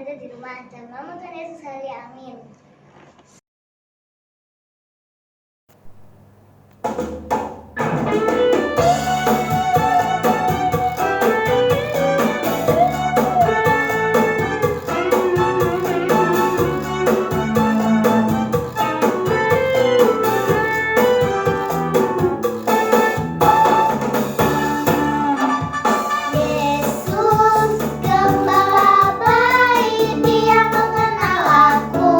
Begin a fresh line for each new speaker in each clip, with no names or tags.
berada di rumah. Dan nama Tuhan Yesus, haleluya, amin. Yesus, gembala baik, Dia mengenal aku.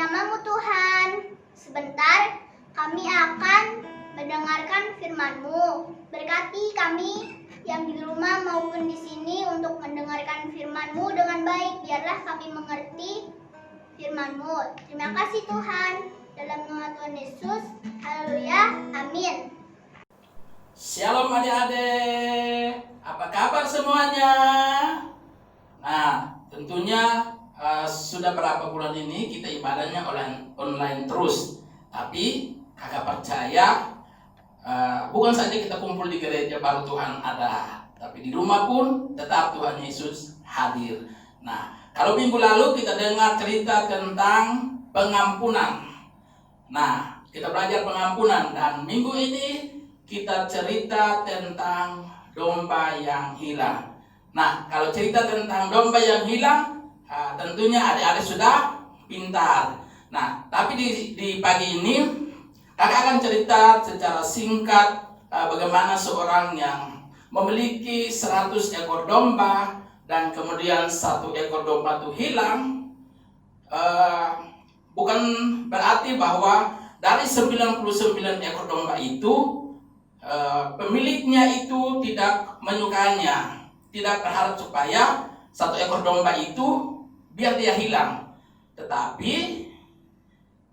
namamu Tuhan. Sebentar kami akan mendengarkan firman-Mu. Berkati kami yang di rumah maupun di sini untuk mendengarkan firman-Mu dengan baik. Biarlah kami mengerti firman-Mu. Terima kasih Tuhan. Dalam nama Tuhan Yesus. Haleluya. Amin.
Shalom adik-adik. Apa kabar semuanya? Nah, tentunya sudah berapa bulan ini kita ibadahnya online terus. Tapi kakak percaya bukan saja kita kumpul di gereja baru Tuhan ada, tapi di rumah pun tetap Tuhan Yesus hadir. Nah, kalau minggu lalu kita dengar cerita tentang pengampunan. Nah, kita belajar pengampunan, dan minggu ini kita cerita tentang domba yang hilang. Nah, kalau cerita tentang domba yang hilang, tentunya adik-adik sudah pintar. Nah, tapi di pagi ini kakak akan cerita secara singkat bagaimana seorang yang memiliki 100 ekor domba dan kemudian 1 ekor domba itu hilang. Bukan berarti bahwa dari 99 ekor domba itu pemiliknya itu tidak menyukainya, tidak berharap supaya 1 ekor domba itu biar dia hilang. Tetapi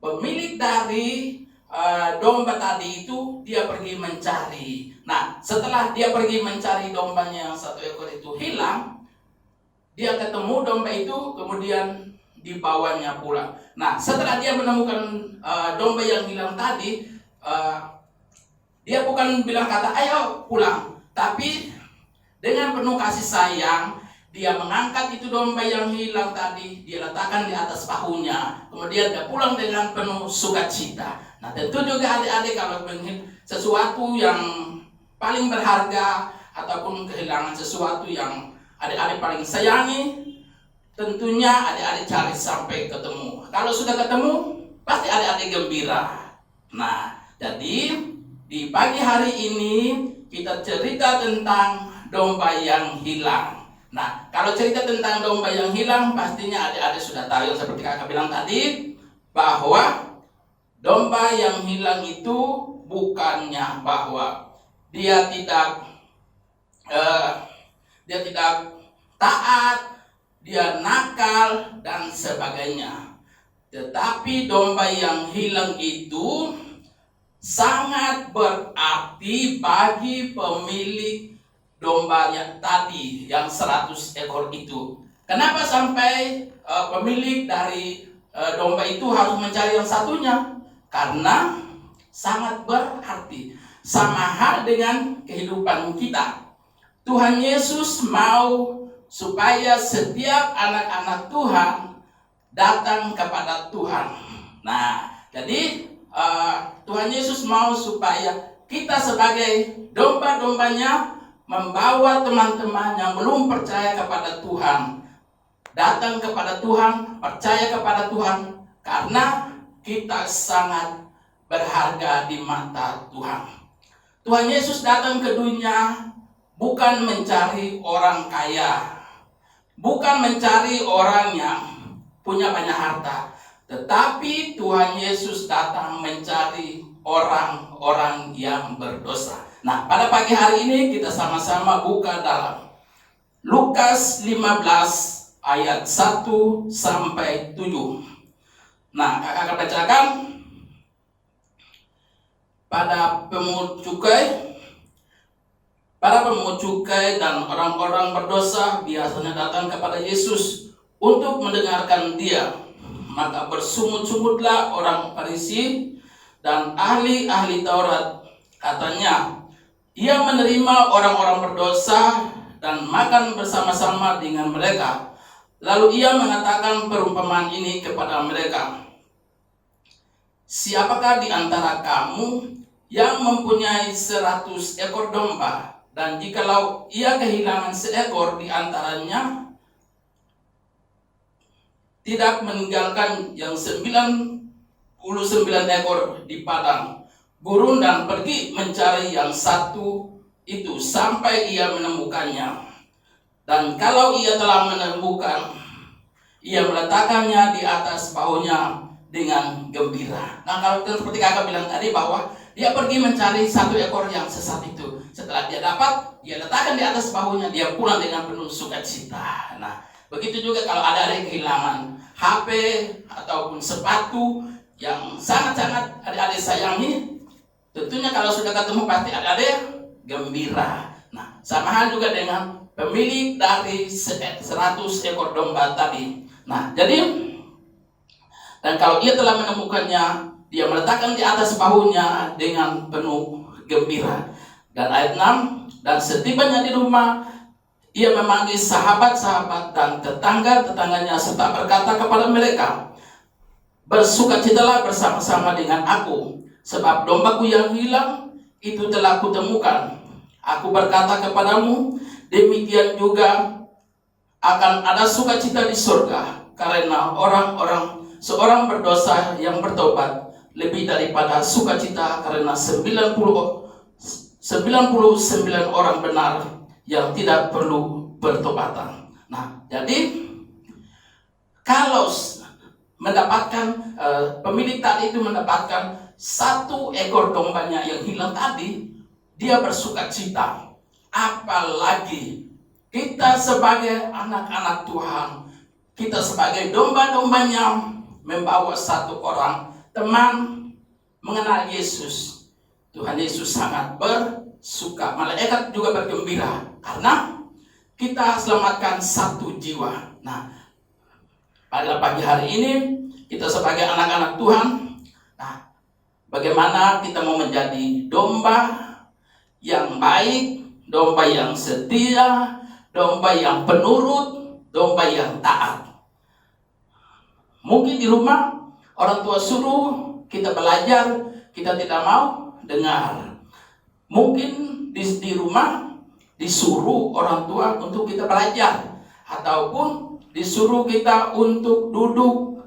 pemilik dari domba tadi itu dia pergi mencari. Nah, setelah dia pergi mencari dombanya yang 1 ekor itu hilang, dia ketemu domba itu, kemudian dibawanya pulang. Nah, setelah dia menemukan domba yang hilang tadi, dia bukan bilang kata ayo pulang, tapi dengan penuh kasih sayang dia mengangkat itu domba yang hilang tadi, dia letakkan di atas bahunya, kemudian dia pulang dengan penuh sukacita. Nah, tentu juga adik-adik kalau ingin sesuatu yang paling berharga ataupun kehilangan sesuatu yang adik-adik paling sayangi, tentunya adik-adik cari sampai ketemu. Kalau sudah ketemu, pasti adik-adik gembira. Nah, jadi di pagi hari ini kita cerita tentang domba yang hilang. Nah, kalau cerita tentang domba yang hilang, pastinya adik-adik sudah tahu yang seperti kakak bilang tadi, bahwa domba yang hilang itu bukannya bahwa dia tidak taat, dia nakal dan sebagainya. Tetapi domba yang hilang itu sangat berarti bagi pemilik dombanya tadi yang 100 ekor itu. Kenapa sampai pemilik dari domba itu harus mencari yang satunya? Karena sangat berarti. Sama hal dengan kehidupan kita. Tuhan Yesus mau supaya setiap anak-anak Tuhan datang kepada Tuhan. Nah, jadi Tuhan Yesus mau supaya kita sebagai domba-dombanya membawa teman-teman yang belum percaya kepada Tuhan datang kepada Tuhan, percaya kepada Tuhan, karena kita sangat berharga di mata Tuhan. Tuhan Yesus datang ke dunia bukan mencari orang kaya, bukan mencari orang yang punya banyak harta, tetapi Tuhan Yesus datang mencari orang-orang yang berdosa. Nah, pada pagi hari ini kita sama-sama buka dalam Lukas 15 ayat 1 sampai 7. Nah, kakak akan bacakan. Para pemungut cukai dan orang-orang berdosa biasanya datang kepada Yesus untuk mendengarkan dia. Maka bersungut-sungutlah orang Farisi dan ahli-ahli Taurat. Katanya, ia menerima orang-orang berdosa dan makan bersama-sama dengan mereka. Lalu ia mengatakan perumpamaan ini kepada mereka. Siapakah di antara kamu yang mempunyai 100 ekor domba, dan jikalau ia kehilangan seekor di antaranya, tidak meninggalkan yang 99 ekor di padang gurun dan pergi mencari yang satu itu sampai ia menemukannya. Dan kalau ia telah menemukan, ia meletakkannya di atas bahunya dengan gembira. Nah, kalau seperti kakak bilang tadi bahwa dia pergi mencari satu ekor yang sesat itu. Setelah dia dapat, dia letakkan di atas bahunya, dia pulang dengan penuh sukacita. Nah, begitu juga kalau ada yang kehilangan HP ataupun sepatu yang sangat-sangat adik-adik sayangi, tentunya kalau sudah ketemu pasti adik-adik gembira. Nah, sama hal juga dengan pemilik dari 100 ekor domba tadi. Nah, jadi dan kalau ia telah menemukannya, dia meletakkan di atas bahunya dengan penuh gembira. Dan ayat 6, dan setibanya di rumah, ia memanggil sahabat-sahabat dan tetangga-tetangganya serta berkata kepada mereka, bersukacitalah bersama-sama dengan aku, sebab dombaku yang hilang itu telah kutemukan. Aku berkata kepadamu, demikian juga akan ada sukacita di surga, karena seorang berdosa yang bertobat lebih daripada sukacita karena 99 orang benar yang tidak perlu bertobatan. Nah, jadi kalau mendapatkan pemilik tadi itu mendapatkan satu ekor dombanya yang hilang tadi, dia bersukacita. Apalagi kita sebagai anak-anak Tuhan, kita sebagai domba-dombanya, membawa satu orang teman mengenal Yesus. Tuhan Yesus sangat bersuka, malaikat juga bergembira karena kita selamatkan satu jiwa. Nah, pada pagi hari ini kita sebagai anak-anak Tuhan, nah, bagaimana kita mau menjadi domba yang baik, domba yang setia, domba yang penurut, domba yang taat. Mungkin di rumah orang tua suruh kita belajar, kita tidak mau dengar. Mungkin di rumah disuruh orang tua untuk kita belajar, ataupun disuruh kita untuk duduk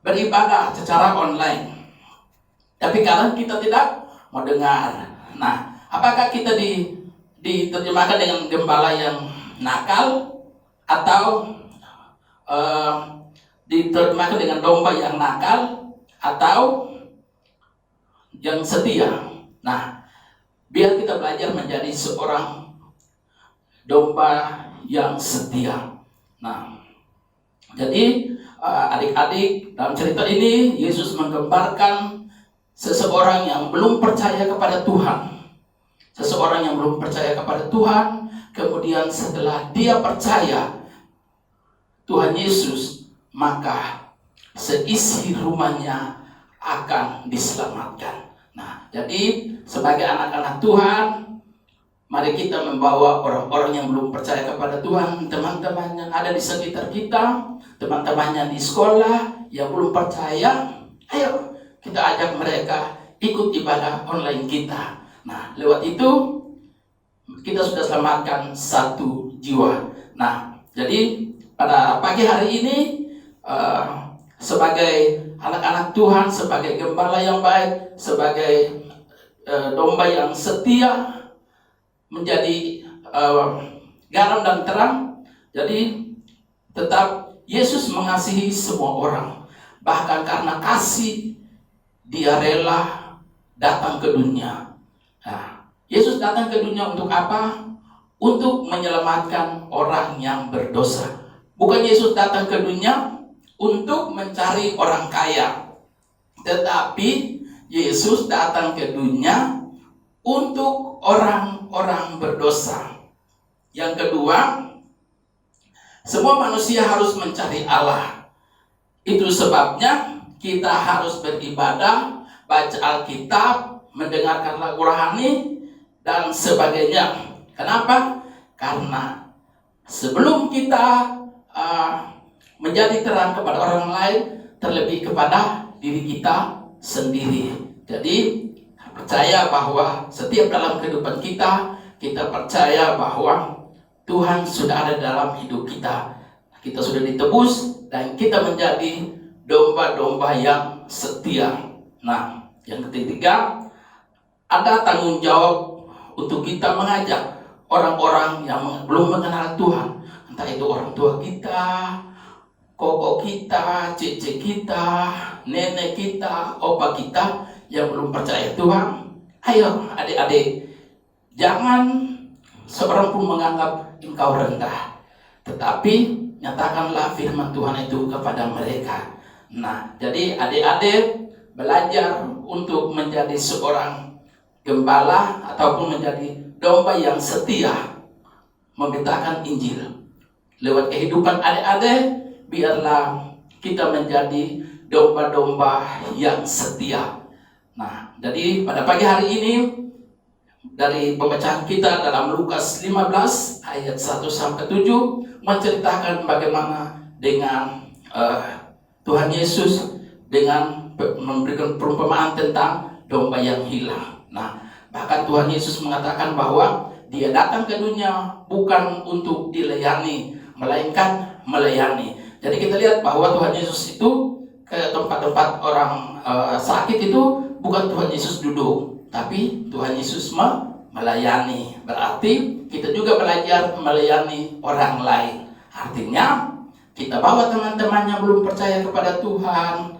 beribadah secara online. Tapi kadang kita tidak mau dengar. Nah, apakah kita diterjemahkan dengan gembala yang nakal, atau diterjemahkan dengan domba yang nakal, atau yang setia? Nah, biar kita belajar menjadi seorang domba yang setia. Nah, jadi adik-adik, dalam cerita ini Yesus menggambarkan seseorang yang belum percaya kepada Tuhan. Seseorang yang belum percaya kepada Tuhan, kemudian setelah dia percaya Tuhan Yesus, maka seisi rumahnya akan diselamatkan. Nah, jadi sebagai anak-anak Tuhan, mari kita membawa orang-orang yang belum percaya kepada Tuhan, teman-teman yang ada di sekitar kita, teman-temannya di sekolah yang belum percaya, ayo kita ajak mereka ikut ibadah online kita. Nah, lewat itu kita sudah selamatkan satu jiwa. Nah, jadi pada pagi hari ini sebagai anak-anak Tuhan, sebagai gembala yang baik, sebagai domba yang setia, menjadi garam dan terang. Jadi tetap Yesus mengasihi semua orang. Bahkan karena kasih, dia rela datang ke dunia. Nah, Yesus datang ke dunia untuk apa? Untuk menyelamatkan orang yang berdosa. Bukan Yesus datang ke dunia untuk mencari orang kaya, tetapi Yesus datang ke dunia untuk orang-orang berdosa. Yang kedua, semua manusia harus mencari Allah. Itu sebabnya kita harus beribadah, baca Alkitab, mendengarkan lagu rohani, dan sebagainya. Kenapa? Karena sebelum kita menjadi terang kepada orang lain, terlebih kepada diri kita sendiri. Jadi percaya bahwa setiap dalam kehidupan kita percaya bahwa Tuhan sudah ada dalam hidup kita. Kita sudah ditebus dan kita menjadi domba-domba yang setia. Nah, yang ketiga, ada tanggung jawab untuk kita mengajak orang-orang yang belum mengenal Tuhan. Entah itu orang tua kita, koko kita, cece kita, nenek kita, opa kita yang belum percaya Tuhan. Ayo adik-adik, jangan seorang pun menganggap engkau rendah, tetapi nyatakanlah firman Tuhan itu kepada mereka. Nah, jadi adik-adik belajar untuk menjadi seorang gembala ataupun menjadi domba yang setia memberitakan Injil. Lewat kehidupan adik-adik, biarlah kita menjadi domba-domba yang setia. Nah, jadi pada pagi hari ini dari pembacaan kita dalam Lukas 15 ayat 1 sampai 7 menceritakan bagaimana dengan Tuhan Yesus dengan memberikan perumpamaan tentang domba yang hilang. Nah, bahkan Tuhan Yesus mengatakan bahwa Dia datang ke dunia bukan untuk dilayani, melainkan melayani. Jadi kita lihat bahwa Tuhan Yesus itu ke tempat-tempat orang sakit itu bukan Tuhan Yesus duduk, tapi Tuhan Yesus melayani. Berarti kita juga belajar melayani orang lain. Artinya kita bawa teman-teman yang belum percaya kepada Tuhan,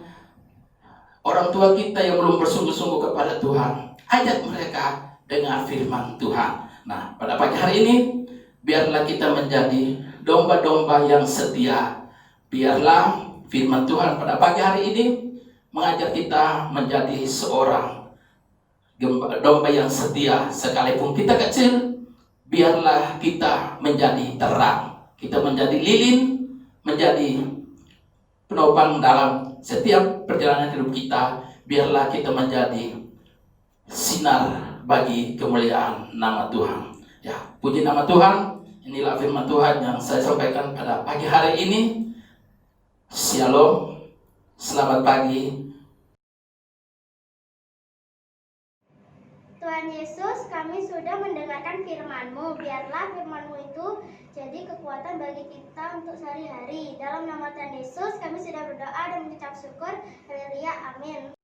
orang tua kita yang belum bersungguh-sungguh kepada Tuhan, ajak mereka dengar firman Tuhan. Nah, pada pagi hari ini biarlah kita menjadi domba-domba yang setia. Biarlah firman Tuhan pada pagi hari ini mengajar kita menjadi seorang domba yang setia. Sekalipun kita kecil, biarlah kita menjadi terang, kita menjadi lilin, menjadi penopang dalam setiap perjalanan hidup kita. Biarlah kita menjadi sinar bagi kemuliaan nama Tuhan. Ya, puji nama Tuhan. Inilah firman Tuhan yang saya sampaikan pada pagi hari ini. Shalom, selamat pagi.
Tuhan Yesus, kami sudah mendengarkan firman-Mu. Biarlah firman-Mu itu jadi kekuatan bagi kita untuk sehari-hari. Dalam nama Tuhan Yesus, kami sudah berdoa dan mengucap syukur. Haleluya, amin.